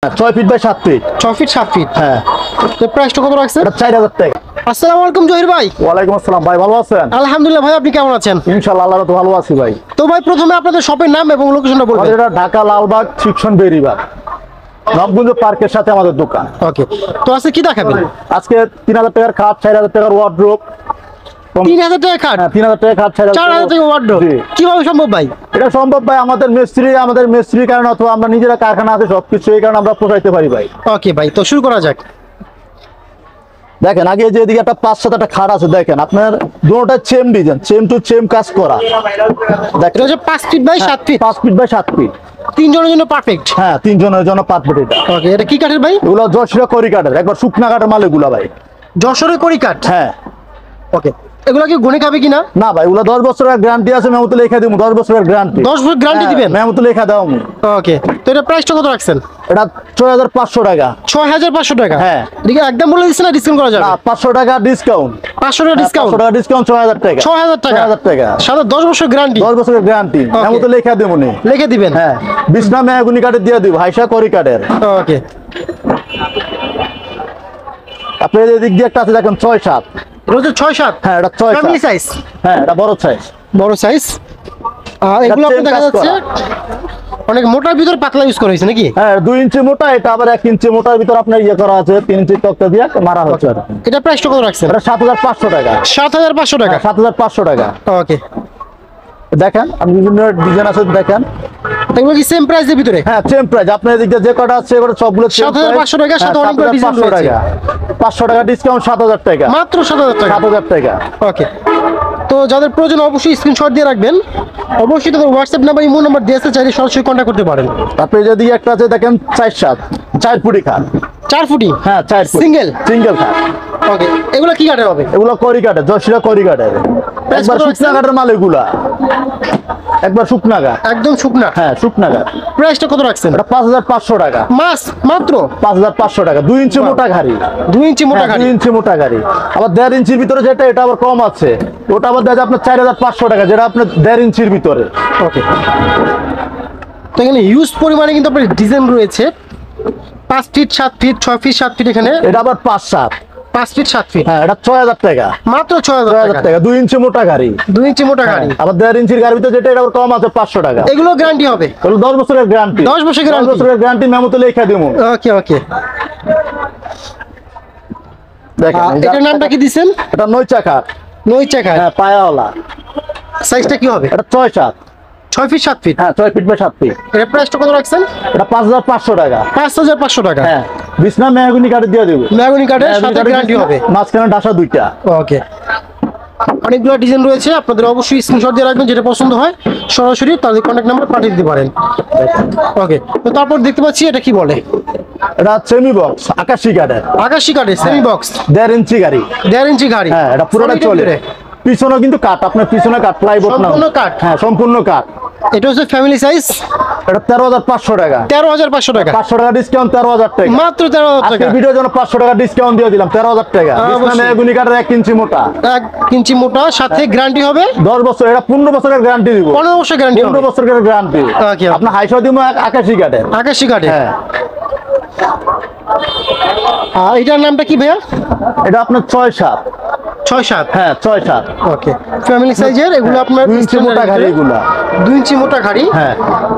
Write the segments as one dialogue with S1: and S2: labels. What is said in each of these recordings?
S1: 6 feet by 7 feet.
S2: 6 feet 7 feet.
S1: হ্যাঁ।
S2: তো প্রাইসটা কত রাখছেন?
S1: এটা 4000 টাকা।
S2: আসসালামু আলাইকুম জহির ভাই।
S1: ওয়ালাইকুম আসসালাম ভাই, ভালো আছেন?
S2: আলহামদুলিল্লাহ ভাই, আপনি কেমন আছেন?
S1: ইনশাআল্লাহ আল্লাহর রহমতে ভালো আছি ভাই।
S2: তো ভাই প্রথমে আপনাদের শপের নাম এবং লোকেশনটা বলবেন।
S1: আমাদের এটা ঢাকা লালবাগ শিক্ষণ বেরিবাগ নবগঞ্জ পার্কের সাথে আমাদের দোকান।
S2: ওকে, তো আজকে কি দেখাবেন?
S1: আজকে 3000 টাকার খাট, 4000 টাকার ওয়ার্ড্রোব।
S2: 3000 টাকা খাট,
S1: 3000 টাকা খাট,
S2: 4000 টাকা ওয়ার্ড্রোব। কিভাবে সম্ভব ভাই?
S1: এটা সম্ভব ভাই, আমাদের মিস্ত্রি কারণে, অথবা আমরা নিজেরা কারখানা আছে সবকিছু, এই কারণে আমরা পোষাইতে পারি ভাই।
S2: ওকে ভাই, তো শুরু করা যাক।
S1: দেখেন আগে যে এদিকে একটা 5-7 একটা খাট আছে, দেখেন আপনার দুটোটা same design, same to same কাজ করা।
S2: এটা হচ্ছে 5 feet by 7 feet.
S1: 5 feet by 7 feet,
S2: তিনজনের জন্য পারফেক্ট।
S1: হ্যাঁ 3 জনের জন্য পারফেক্ট এটা।
S2: ওকে, এটা কি কাঠের ভাই?
S1: এগুলো যশোরে করি কাঠের, একবার শুকনা কাঠের মাল এগুলা ভাই।
S2: যশোরের কড়ি কাঠ।
S1: হ্যাঁ।
S2: ওকে, এগুলো কি গুনে খাবে কিনা?
S1: না ভাই, এগুলো 10 বছরের গ্যারান্টি আছে, মেমোতে লেখা দিব 10 বছরের গ্যারান্টি।
S2: 10 বছর গ্যারান্টি দিবেন?
S1: মেমোতে লেখা দাও।
S2: ওকে, তো এটা প্রাইসটা কত রাখছেন?
S1: এটা 6500 টাকা।
S2: 6500 টাকা।
S1: হ্যাঁ।
S2: এদিকে একদম বলে দিচ্ছেন না, ডিসকাউন্ট করা যাবে?
S1: না, 500 টাকা ডিসকাউন্ট।
S2: 500 টাকা ডিসকাউন্ট।
S1: 500 টাকা ডিসকাউন্ট, 6000 টাকা।
S2: 6000 টাকা।
S1: 6000 টাকা।
S2: সাথে 10 বছর গ্যারান্টি।
S1: 10 বছরের গ্যারান্টি, মেমোতে লেখা দেব নি।
S2: লিখে দিবেন?
S1: হ্যাঁ, বিছনা মেহগুনি কাঠের দিয়ে দিব, হাইসা করি কাঠের।
S2: ওকে,
S1: আপনি এদিক দিয়ে একটা আছে দেখেন 6-7।
S2: এটা হচ্ছে 6-7।
S1: হ্যাঁ, এটা 6-7
S2: ফ্যামিলি সাইজ।
S1: হ্যাঁ, এটা বড় সাইজ।
S2: বড় সাইজ। আর এগুলো
S1: এটা
S2: আপনি দেখা
S1: কাজ
S2: যাচ্ছে
S1: করা।
S2: অনেক মোটার ভিতর পাতলা ইউজ করা হয়েছে নাকি?
S1: হ্যাঁ, 2 ইঞ্চি মোটা, এটা আবার 1 ইঞ্চি মোটার ভিতর আপনার ইয়ে করা আছে, 3 ইঞ্চি তক্তা দিয়ে মারা হচ্ছে।
S2: এটা প্রাইসটা কত রাখছেন?
S1: এটা 7500 টাকা।
S2: 7500 টাকা।
S1: 7500 টাকা।
S2: ওকে,
S1: দেখেন আপনি বিভিন্ন ডিজাইন আছে, দেখেন
S2: এগুলো কি সেম প্রাইসের ভিতরে?
S1: হ্যাঁ সেম প্রাইস। আপনার এদিক দিয়ে যে কটা আছে এগুলো সবগুলো
S2: 7500 টাকা, সাথে অনেকগুলো ডিজাইন রয়েছে।
S1: 500 টাকা ডিসকাউন্ট, 7000 টাকা।
S2: মাত্র 7000 টাকা।
S1: 7000 টাকা।
S2: ওকে, তো যাদের প্রয়োজন অবশ্যই স্ক্রিনশট দিয়ে রাখবেন। অবশ্যই তাদের হোয়াটসঅ্যাপ নাম্বার, ইমো নাম্বার দিয়ে আছে, চাইলে সরাসরি কন্ট্যাক্ট করতে পারেন।
S1: তারপরে যদি একটা আছে দেখেন 4-7, 4 ফুটি খাট।
S2: 4 ফুটি?
S1: হ্যাঁ 4 ফুট
S2: সিঙ্গেল
S1: খাট।
S2: ওকে, এগুলো কি কাঠের হবে?
S1: এগুলো করি কাঠের, যশোরে করি কাঠের। একবার
S2: কত
S1: শুকনা
S2: রাখছেন?
S1: কাঠের মাল এগুলা, একবার শুকনা কাঠ।
S2: একদম শুকনা?
S1: হ্যাঁ শুকনা কাঠ।
S2: প্রাইসটা কত রাখছেন?
S1: এটা 5500 টাকা।
S2: মাত্র
S1: 5500 টাকা। 2 ইঞ্চি মোটা ঘাড়ি।
S2: 2 ইঞ্চি মোটা
S1: হ্যাঁ,
S2: গাড়ি।
S1: 2 ইঞ্চি মোটা গাড়ি। আবার 1.5 ইঞ্চির ভিতরে যেটা, এটা আবার কম আছে, ওটা আবার দেখা যায় আপনার 4500 টাকা, যেটা আপনার 1.5 ইঞ্চির ভিতরে।
S2: ওকে, তো এখানে হিউজ পরিমাণে কিন্তু আপনার ডিজাইন রয়েছে। 5 ফিট 7 ফিট 6 ফিট 7 ফিট, এখানে
S1: এটা আবার 5-7।
S2: 5 ফিট 7 ফিট।
S1: হ্যাঁ, এটা 6000 টাকা।
S2: মাত্র 6000
S1: 6000
S2: টাকা।
S1: টাকা। 2 ইঞ্চি মোটা গাড়ি।
S2: 2 ইঞ্চি মোটা গাড়ি।
S1: আবার 1.5 ইঞ্চির গাড়ির ভিতরে যেটা, এটা আবার কম আছে 500 টাকা।
S2: এগুলো গ্যারান্টি হবে?
S1: এগুলো 10 বছরের গ্যারান্টি।
S2: 10 বছরের গ্যারান্টি।
S1: 10 বছরের গ্যারান্টি, মেমোতে লেখা দেব।
S2: ওকে ওকে,
S1: দেখেন
S2: এটার নামটা কি দিবেন?
S1: এটা 9 চাকা।
S2: 9 চাকা।
S1: হ্যাঁ, পায়াওয়ালা।
S2: সাইজটা কি হবে?
S1: এটা 6-7।
S2: 6 ফিট 7 ফিট।
S1: হ্যাঁ 6 ফিট বাই 7 ফিট।
S2: এর প্রাইসটা কত রাখছেন?
S1: এটা 5500 টাকা।
S2: 5500 টাকা।
S1: হ্যাঁ, বিছনা মেহগুনি কাঠের দিয়ে দেব।
S2: ম্যাগনি কাঠের সাথে গ্যারান্টি হবে।
S1: মাঝখানে ডাসা 2টা।
S2: ওকে, অনেকগুলো ডিজাইন রয়েছে, আপনাদের অবশ্যই স্ক্রিনশট দিয়ে রাখবেন, যেটা পছন্দ হয় সরাসরি তাদের কন্ট্যাক্ট নাম্বার পাঠিয়ে দিতে পারেন। ওকে, তো তারপর দেখতে পাচ্ছি এটা কি বলে?
S1: এটা সেমি বক্স, আকাশী কাঠের।
S2: আকাশী কাঠের সেমি বক্স।
S1: 1.5 ইঞ্চি গাড়ি।
S2: 1.5 ইঞ্চি গাড়ি।
S1: হ্যাঁ, এটা পুরোটা চলে। পিছনে কিন্তু কাঠ, আপনার পিছনে কাঠ, প্লাইবোর্ড না।
S2: সম্পূর্ণ কাঠ?
S1: হ্যাঁ, সম্পূর্ণ কাঠ।
S2: এটা হচ্ছে ফ্যামিলি সাইজ।
S1: এটা 13500 টাকা।
S2: 13500 টাকা।
S1: 500 টাকা ডিসকাউন্ট, 13000 টাকা।
S2: মাত্র 13000 টাকা।
S1: আজকে ভিডিওর জন্য 500 টাকা ডিসকাউন্ট দিয়ে দিলাম, 13000 টাকা। বিছনা মেহগুনি কাঠের 1 ইঞ্চি মোটা।
S2: 1 ইঞ্চি মোটা, সাথে গ্যারান্টি হবে
S1: 10 বছর। এটা 15 বছরের গ্যারান্টি দিব।
S2: 15 বছর গ্যারান্টি
S1: 15
S2: হবে।
S1: বছরের গ্যারান্টি।
S2: ওকে,
S1: আপনার হাইসা দিব আকাশী কাঠের।
S2: আকাশী কাঠের।
S1: হ্যাঁ।
S2: আর এটার নামটা কি ভাইয়া?
S1: এটা আপনার 6-7।
S2: 6-7।
S1: হ্যাঁ 6-7।
S2: ওকে, ফ্যামিলি সাইজের। এগুলো আপনার
S1: 2 ইঞ্চি মোটা গাড়ি এগুলা।
S2: 2 ইঞ্চি মোটা গাড়ি।
S1: হ্যাঁ,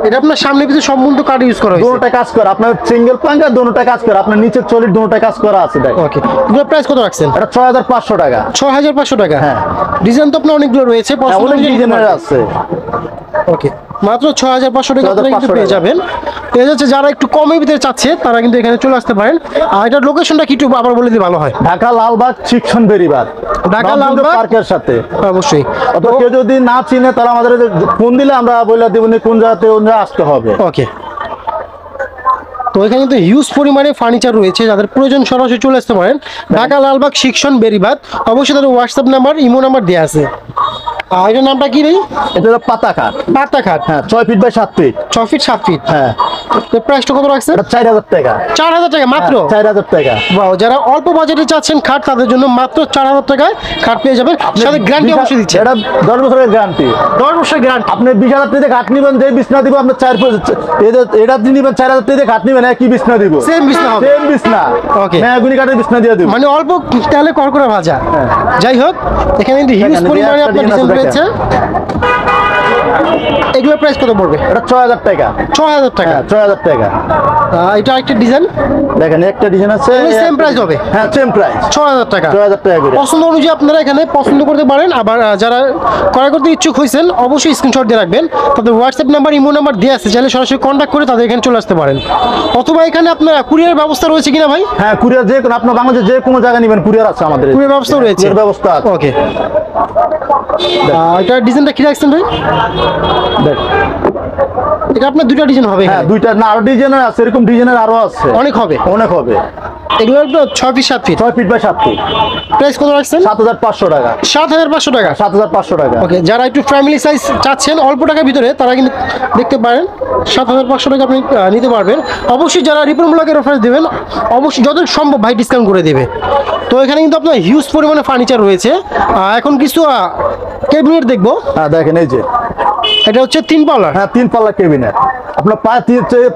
S2: এটা আপনার সামনে পিছনে সম্পূর্ণ কাঠ ইউজ করা হয়েছে।
S1: দুটোটা কাজ করে, আপনার সিঙ্গেল পাঙ্কা দুটোটা কাজ করে, আপনার নিচের চলির দুটোটা কাজ করা আছে। দেখ,
S2: ওকে, এগুলো প্রাইস কত রাখছেন?
S1: এটা 6500 টাকা।
S2: 6500 টাকা।
S1: হ্যাঁ।
S2: ডিজাইন তো আপনার অনেকগুলো রয়েছে, পছন্দ
S1: অনেক
S2: অনুযায়ী
S1: ডিজাইনের
S2: নিতে
S1: আছে।
S2: পারবেন। ওকে, মাত্র 6500 টাকা আপনারা কিন্তু
S1: 6500
S2: পেয়ে যাবেন। পেয়ে যাচ্ছে যারা একটু কমের ভিতরে চাচ্ছে, তারা কিন্তু এখানে চলে আসতে পারেন। আর এটার লোকেশনটা কি একটু আবার বলে দিলে ভালো হয়?
S1: ঢাকা লালবাগ শিক্ষণ বেরিবাগ,
S2: ঢাকা লালবাগ
S1: পার্কের সাথে।
S2: অবশ্যই।
S1: অথবা কেউ যদি না চিনে, তারা আমাদের ফোন দিলে আমরা বলে দেব কোন জায়গাতে আসতে হবে।
S2: ওকে, তো এখানে কিন্তু হিউজ পরিমাণে ফার্নিচার রয়েছে, যাদের প্রয়োজন সরাসরি চলে আসতে পারেন। ঢাকা লালবাগ শিক্ষণ বেরিবাগ। অবশ্যই তাদের হোয়াটসঅ্যাপ নাম্বার, ইমো নাম্বার দেওয়া আছে। আর এটার নামটা কি ভাই?
S1: এটা হলো পাতা খাট।
S2: পাতা খাট।
S1: হ্যাঁ 6 feet by 7 feet.
S2: 6 feet 7 feet.
S1: হ্যাঁ,
S2: প্রাইসটা কত রাখছেন?
S1: এটা 4000 টাকা।
S2: 4000 টাকা মাত্র?
S1: 4000 টাকা।
S2: বাহ, যারা অল্প বাজেটে চাচ্ছেন খাট তাদের জন্য মাত্র 4000 টাকায় খাট পেয়ে যাবেন, সাথে গ্যারান্টি অবশ্যই দিচ্ছে।
S1: এটা 10 বছরের গ্যারান্টি।
S2: 10 বছরের গ্যারান্টি।
S1: আপনি 20,000 টাকা খাট নিবেন, যে বিছনা দিব আপনি 4 এটা দিয়ে নিবেন, 4000 টাকা খাট নিবেন, একই বিছনা দিব,
S2: সেম বিছনা হবে?
S1: সেম বিছনা।
S2: ওকে,
S1: মেহগনি কাঠের বিছনা দিয়ে দিব।
S2: মানে অল্প তেলে কড়কড়া ভাজা। যাই হোক, এখানে কিন্তু হিউজ
S1: দেখেন,
S2: পরিমাণে
S1: একটা
S2: আপনার
S1: ডিজাইন
S2: ডিজাইন
S1: আছে,
S2: রয়েছে। এগুলোর প্রাইস কত পড়বে?
S1: এটা 6000 টাকা।
S2: 6000 টাকা।
S1: হ্যাঁ, 6000 টাকা।
S2: এটা একটা ডিজাইন,
S1: দেখেন একটা ডিজাইন আছে,
S2: সেম প্রাইস হবে?
S1: হ্যাঁ, সেম প্রাইস,
S2: 6000 টাকা।
S1: 6000 টাকা করে।
S2: পছন্দ অনুযায়ী আপনারা এখানে পছন্দ করতে পারেন। আবার যারা ক্রয় করতে ইচ্ছুক হয়েছেন অবশ্যই স্ক্রিনশট দিয়ে রাখবেন। তাদের হোয়াটসঅ্যাপ নাম্বার, ইমো নাম্বার দেওয়া আছে, চাইলে সরাসরি কন্ট্যাক্ট করে তাদের এখানে চলে আসতে পারেন। অথবা এখানে আপনার কুরিয়ার ব্যবস্থা রয়েছে কিনা ভাই?
S1: হ্যাঁ, কুরিয়ার যে কোনো, আপনার বাংলাদেশে যে কোনো জায়গায় নেবেন কুরিয়ার আছে আমাদের।
S2: কুরিয়ার ব্যবস্থা রয়েছে?
S1: কুরিয়ার ব্যবস্থা আছে।
S2: ওকে, এটা ডিজাইনটা কি রাখছেন ভাই?
S1: দেখ,
S2: এটা আপনার দুটো ডিজাইন হবে
S1: হ্যাঁ,
S2: এখানে?
S1: দুইটা না, আরো ডিজাইনের আছে, এরকম ডিজাইনের আরো আছে,
S2: অনেক হবে?
S1: অনেক হবে।
S2: এগুলো 6 feet 7 feet?
S1: 6 feet by 7 feet.
S2: Price কত রাখছেন?
S1: 7500 টাকা।
S2: 7500 টাকা?
S1: 7500 টাকা।
S2: ওকে, যারা একটু ফ্যামিলি সাইজ চাচ্ছেন অল্প টাকার ভিতরে তারা কিন্তু দেখতে পারেন, 7500 টাকা আপনি নিতে পারবেন। অবশ্যই যারা রিপন ব্লগের রেফারেন্স দেবেন অবশ্যই যত সম্ভব ভাই ডিসকাউন্ট করে দেবে। তো এখানে কিন্তু আপনার হিউজ পরিমাণে ফার্নিচার রয়েছে। এখন কিছু ক্যাবিনেট দেখবো।
S1: হ্যাঁ, দেখেন এই যে
S2: এটা হচ্ছে 3 পাল্লার?
S1: হ্যাঁ, 3 পাল্লা ক্যাবিনেট। আপনার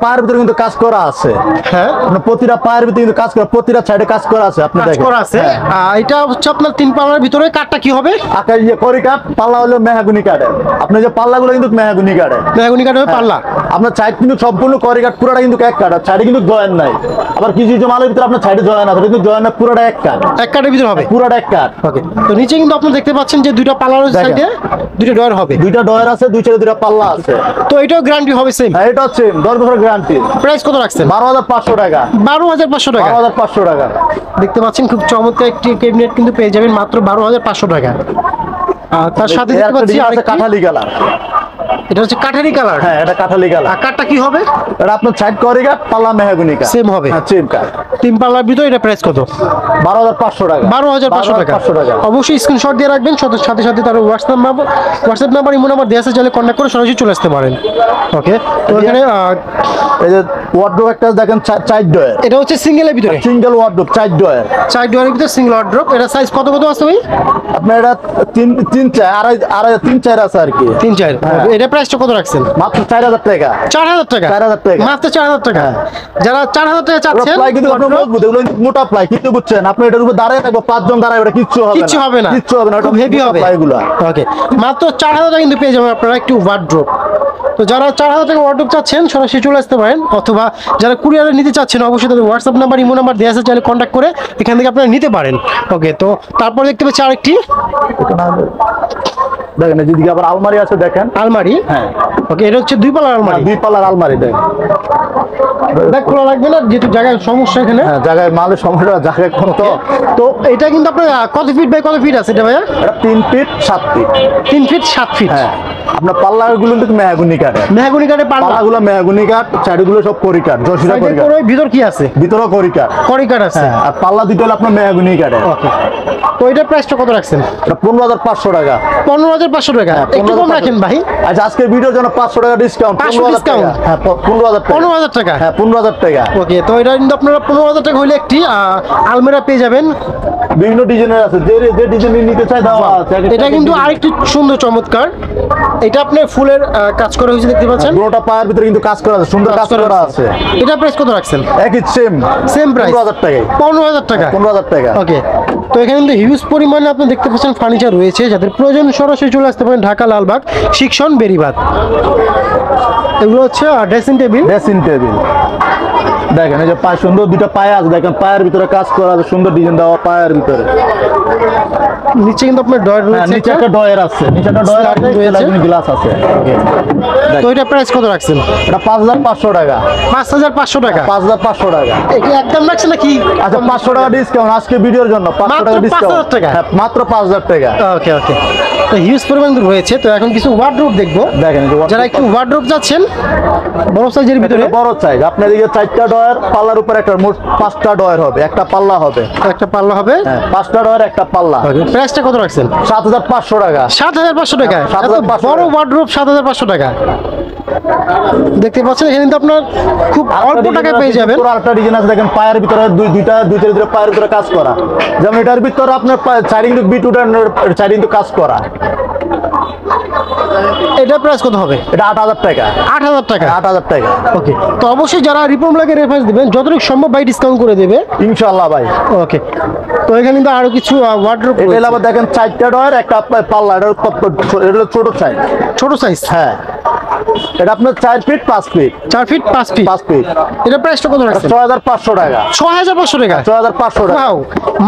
S1: পায়ের ভিতরে কিন্তু কাজ করা আছে।
S2: হ্যাঁ,
S1: আপনার প্রতিটা পায়ের ভিতরে কিন্তু কাজ করা, প্রতিটা সাইডে কাজ করা আছে, আপনি
S2: কাজ
S1: দেখেন
S2: করা আছে।
S1: হ্যাঁ।
S2: এটা হচ্ছে আপনার 3 পাল্লার ভিতরে। কাঠটা কি হবে?
S1: আকাশ যে করি কাঠ, পাল্লা হলো মেহগনি কাঠের। আপনি যে পাল্লাগুলো কিন্তু মেহগনি কাঠের।
S2: মেহগনি কাঠ হবে পাল্লা?
S1: আপনার সাইড কিন্তু সম্পূর্ণ করি কাঠ, পুরোটা কিন্তু এক কাঠ, সাইডে কিন্তু জয়েন নাই। আবার কিছু কিছু মালের ভিতরে আপনার সাইডে জয়েন আছে, কিন্তু জয়েন না, পুরোটা এক কাঠ।
S2: এক কাঠের ভিতরে হবে?
S1: পুরোটা এক কাঠ।
S2: ওকে, তো নিচে কিন্তু আপনারা দেখতে পাচ্ছেন যে দুইটা পাল্লার
S1: দেখেন।
S2: সাইডে দুইটা ডয়ার হবে।
S1: দুইটা ডয়ার আছে, দুই সাইডে দুইটা পাল্লা আছে।
S2: তো এটাও গ্যারান্টি হবে সেম?
S1: হ্যাঁ, এটা হচ্ছে 10 বছরের গ্যারান্টি।
S2: প্রাইস কত রাখছেন?
S1: 12500 টাকা।
S2: 12500 টাকা?
S1: 12500 টাকা।
S2: দেখতে পাচ্ছেন খুব চমৎকার একটি ক্যাবিনেট কিন্তু পেয়ে যাবেন মাত্র 12500 টাকা। আর তার সাথে দেখতে পাচ্ছি আরেকটি
S1: কাঠালি কালার।
S2: এটা হচ্ছে কাঠারি কালার?
S1: হ্যাঁ, এটা কাঠালি কালার।
S2: আর কাঠটা কি হবে?
S1: এটা আপনার সাইড করি কাঠ, পাল্লা মেহগনি কাঠ।
S2: সেম হবে?
S1: হ্যাঁ, সেম কাঠ।
S2: 3 পাল্লার ভিতরে এটা প্রাইস কত?
S1: 12500 টাকা।
S2: 12500 টাকা।
S1: 12500 টাকা।
S2: অবশ্যই স্ক্রিনশট দিয়ে রাখবেন, সাথে সাথে তার হোয়াটসঅ্যাপ নাম্বার, ইমো নাম্বার দেওয়া আছে, চাইলে কন্ট্যাক্ট করে সরাসরি চলে আসতে পারেন। ওকে, তো এখানে
S1: এই যে ওয়ার্ডরোব একটা দেখেন, 4 ডয়ার।
S2: এটা হচ্ছে সিঙ্গেলের ভিতরে?
S1: Single wardrobe, 4 drawer.
S2: 4 ডয়ারের ভিতরে সিঙ্গেল ওয়ার্ডরোব। এটা সাইজ কত কত আছে ভাই?
S1: আপনার এটা 3 4 আড়াই 3 4 আছে আর কি।
S2: 3 4।
S1: হ্যাঁ।
S2: এটা প্রাইসটা কত রাখছেন?
S1: মাত্র 4000 টাকা।
S2: 4000 টাকা?
S1: 4000 টাকা।
S2: মাত্র 4000 টাকা? যারা 4000 টাকা চাচ্ছেন,
S1: প্লাই কিন্তু আপনার মজবুত, এগুলো কিন্তু মোটা প্লাই, কিন্তু বুঝছেন আপনি এটার উপর দাঁড়ায় থাকবো, 5 জন দাঁড়ায়, এটা কিচ্ছু হবে না।
S2: কিচ্ছু হবে না?
S1: কিচ্ছু হবে না,
S2: খুব হেভি হবে
S1: প্লাইগুলো।
S2: ওকে, মাত্র 4000 টাকা কিন্তু পেয়ে যাবেন আপনারা একটু ওয়ার্ডরোব। তো যারা 4000 টাকা ওয়ার্ডরোব চাচ্ছেন সরাসরি চলে আসতে পারেন, অথবা যারা কুরিয়ারে নিতে চাচ্ছেন অবশ্যই তাদের হোয়াটসঅ্যাপ নাম্বার, ইমো নাম্বার দেওয়া আছে, চাইলে কন্ট্যাক্ট করে এখান থেকে আপনারা নিতে পারেন। ওকে, তো তারপর দেখতে পাচ্ছি আরেকটি
S1: দেখেন, যেদিকে আবার আলমারি আছে দেখেন।
S2: আলমারি?
S1: হ্যাঁ।
S2: ওকে, এটা হচ্ছে 2 পাল্লার আলমারি?
S1: 2 পাল্লার আলমারি দেখেন।
S2: দেখ, খোলা লাগবে না যেহেতু জায়গায় সমস্যা এখানে।
S1: হ্যাঁ, জায়গায় মালের সমস্যা, জায়গায় কম তো।
S2: তো এটা কিন্তু আপনার কত ফিট বাই কত ফিট আছে এটা ভাইয়া?
S1: এটা 3 ফিট 7 ফিট।
S2: 3 fit 7 feet?
S1: হ্যাঁ, আপনার পাল্লাগুলো কিন্তু মেহগনি কাঠের।
S2: মেহগনি কাঠের পাল্লা?
S1: পাল্লাগুলো মেহগনি কাঠ, সাইডগুলো সব করি কাঠ, জসিরা করি কাঠ।
S2: ভিতর কি আছে?
S1: ভিতরেও করি কাঠ।
S2: করি কাঠ আছে?
S1: হ্যাঁ, আর পাল্লা দুটো হলো আপনার মেহগনি কাঠের।
S2: ওকে, তো এটার প্রাইসটা কত রাখছেন?
S1: এটা 15500 টাকা।
S2: 15500 টাকা? একটু কম রাখেন ভাই।
S1: আচ্ছা, আজকের ভিডিওর জন্য 500 টাকা ডিসকাউন্ট।
S2: 500 ডিসকাউন্ট?
S1: হ্যাঁ, 15000 টাকা।
S2: 15000 টাকা?
S1: হ্যাঁ, 15000 টাকা।
S2: ওকে, তো এটা কিন্তু আপনারা 15000 টাকা হইলে একটি আলমিরা পেয়ে যাবেন।
S1: বিভিন্ন ডিজাইনের আছে, যে ডিজাইন নিতে চাই দেওয়া আছে।
S2: এটা কিন্তু আরেকটু সুন্দর চমৎকার। এটা আপনার ফুলের কাজ করা হয়েছে দেখতে পাচ্ছেন।
S1: দুটোটা পায়ের ভিতরে কিন্তু কাজ করা আছে, সুন্দর কাজ করা আছে।
S2: এটা প্রাইস কত রাখছেন?
S1: একই সেম
S2: প্রাইস?
S1: 15000 টাকা।
S2: 15000 টাকা?
S1: 15000 টাকা।
S2: ওকে, তো এখানে কিন্তু হিউজ পরিমাণে আপনি দেখতে পাচ্ছেন ফার্নিচার রয়েছে, যাদের প্রয়োজন সরাসরি চলে আসতে পারেন ঢাকা লালবাগ শিক্ষণ বেরিবাদ। এগুলো হচ্ছে ড্রেসিং টেবিল।
S1: ড্রেসিং টেবিল দেখেন, এই যে পায়ে সুন্দর দুটো পায়ে আছে, দেখেন পায়ের ভিতরে কাজ করা আছে, সুন্দর ডিজাইন দেওয়া পায়ের ভিতরে।
S2: নিচে কিন্তু আপনার ডয়ার রয়েছে।
S1: নিচে একটা ডয়ার আছে, নিচে একটা ডয়ার আছে, স্লাইডিং গ্লাস আছে।
S2: তো এটা প্রাইস কত রাখছেন?
S1: এটা 5500 টাকা।
S2: 5500 টাকা?
S1: 5500 টাকা।
S2: এটা একদম রাখছেন নাকি?
S1: আচ্ছা, 500 টাকা ডিসকাউন্ট আজকে ভিডিওর জন্য। 500 টাকা ডিসকাউন্ট।
S2: 5000 টাকা?
S1: হ্যাঁ, মাত্র 5000 টাকা।
S2: ওকে ওকে, তো হিউজ পরিমাণ রয়েছে। তো এখন কিছু ওয়ার্ডরোব দেখবো।
S1: দেখেন,
S2: যারা একটু ওয়ার্ডরোব যাচ্ছেন বড় সাইজের ভিতরে,
S1: বড় সাইজ, আপনার দিকে 4টা ডয়ার, পাল্লার উপর একটা, মোট 5টা ডয়ার হবে, একটা পাল্লা হবে।
S2: একটা পাল্লা হবে।
S1: হ্যাঁ, 5টা ডয়ার, একটা পাল্লা।
S2: প্রাইসটা কত রাখছেন?
S1: 7,500 টাকা।
S2: 7,500 টাকা। এত
S1: 7,500
S2: বড় ওয়ার্ডরোব 7,500 টাকা। দেখতে পাচ্ছেন এখানে কিন্তু আপনার খুব অল্প টাকায় পেয়ে যাবেন।
S1: পুরো আরেকটা ডিজাইন আছে দেখেন, পায়ের ভিতরে দুইটা পায়ের ভিতরে কাজ করা। যেমন এটার ভিতরে আপনার 4 ইঞ্চি বিট উঠান, 4 ইঞ্চি কাজ করা।
S2: এটা প্রাইস কত হবে?
S1: এটা 8,000 টাকা।
S2: 8,000 টাকা।
S1: 8,000 টাকা।
S2: ওকে, তো অবশ্যই যারা রিপনমুলাকে রেফারেন্স দিবেন যতটুকু সম্ভব ভাই ডিসকাউন্ট করে দেবে
S1: ইনশাআল্লাহ ভাই।
S2: ওকে, তো এখানে কিন্তু আরো কিছু ওয়ার্ডরোব
S1: এটা আবার দেখেন 4টা ডয়ার, একটা পাল্লা। এটা হলো ছোট সাইজ।
S2: ছোট সাইজ।
S1: হ্যাঁ, এটা আপনার 4 feet 5 feet.
S2: 4 feet 5 feet.
S1: 5 feet.
S2: এটা প্রাইসটা কত রাখছেন?
S1: 6,500 টাকা।
S2: 6,500 টাকা।
S1: 6,500 টাকা।
S2: ওয়াও,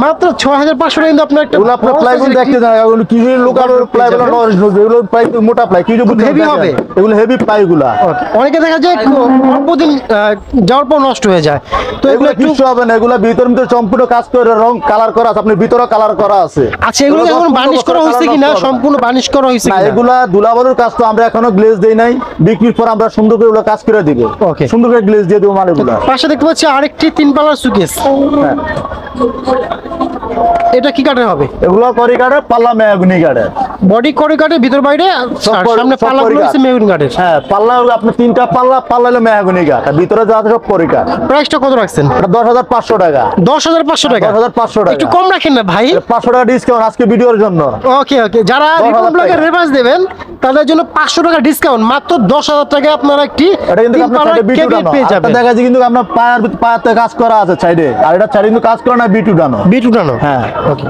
S2: মাত্র 6,500 টাকা কিন্তু আপনার একটা
S1: এগুলো আপনার প্লাইগুলো দেখতে যান, এগুলো কি লোকাল প্লাইগুলো নয়, এগুলো প্লাই মোটা প্লাই, কি
S2: হেভি হবে।
S1: এগুলো হেভি প্লাইগুলো।
S2: অনেকে দেখা যায় অল্প দিন যাওয়ার পর নষ্ট হয়ে যায়, তো এগুলো
S1: এগুলো
S2: একটু
S1: কিছু হবে না, এগুলো ভিতর সম্পূর্ণ কাজ করে রং কালার করা আছে, আপনার ভিতরে কালার করা আছে।
S2: আচ্ছা, এগুলো এখন বার্নিশ করা হয়েছে কিনা? সম্পূর্ণ বার্নিশ করা হয়েছে
S1: না,
S2: কিনা?
S1: এগুলা ধুলাবালুর কাজ তো আমরা এখনো গ্লেজ দেই নাই, বিক্রির পর আমরা সুন্দর করে এগুলো কাজ করে দিব।
S2: ওকে,
S1: সুন্দর করে গ্লেজ দিয়ে দেবো মাল এগুলা।
S2: পাশে দেখতে পাচ্ছি আরেকটি 3 পাল্লার সুকেস।
S1: হ্যাঁ,
S2: এটা কি কাঠের হবে?
S1: এগুলো করি কাঠের, পাল্লা মেহগনি কাঠের।
S2: বডি করি কাঠের, ভিতর বাইরে, আর সামনে পাল্লাগুলো হচ্ছে মেহগনি কাঠের।
S1: হ্যাঁ, পাল্লা আপনার 3টা পাল্লা হলো মেহগনি কাঠ, আর ভিতরে যা আছে সব করি কাঠ।
S2: প্রাইসটা কত রাখছেন?
S1: এটা 10,500 টাকা।
S2: 10,500 টাকা।
S1: 10,500 টাকা।
S2: একটু কম রাখেন না ভাই।
S1: 500 টাকা ডিসকাউন্ট আজকে ভিডিওর জন্য।
S2: ওকে ওকে, যারা
S1: 10,000
S2: রিপনমুলাকে
S1: টাকা।
S2: রেফারেন্স দেবেন তাদের জন্য 500 টাকা ডিসকাউন্ট, মাত্র 10,000 টাকায় আপনারা একটি
S1: এটা কিন্তু
S2: 3
S1: আপনার
S2: পাল্লার
S1: সাইডে বিট
S2: কেবিনেট
S1: উঠানো।
S2: পেয়ে যাবেন।
S1: দেখা যায় কিন্তু আপনার পায়েতে কাজ করা আছে সাইডে, আর এটা সাইডে কিন্তু কাজ করা না, বিট উঠানো।
S2: বিট উঠানো।
S1: হ্যাঁ।
S2: ওকে।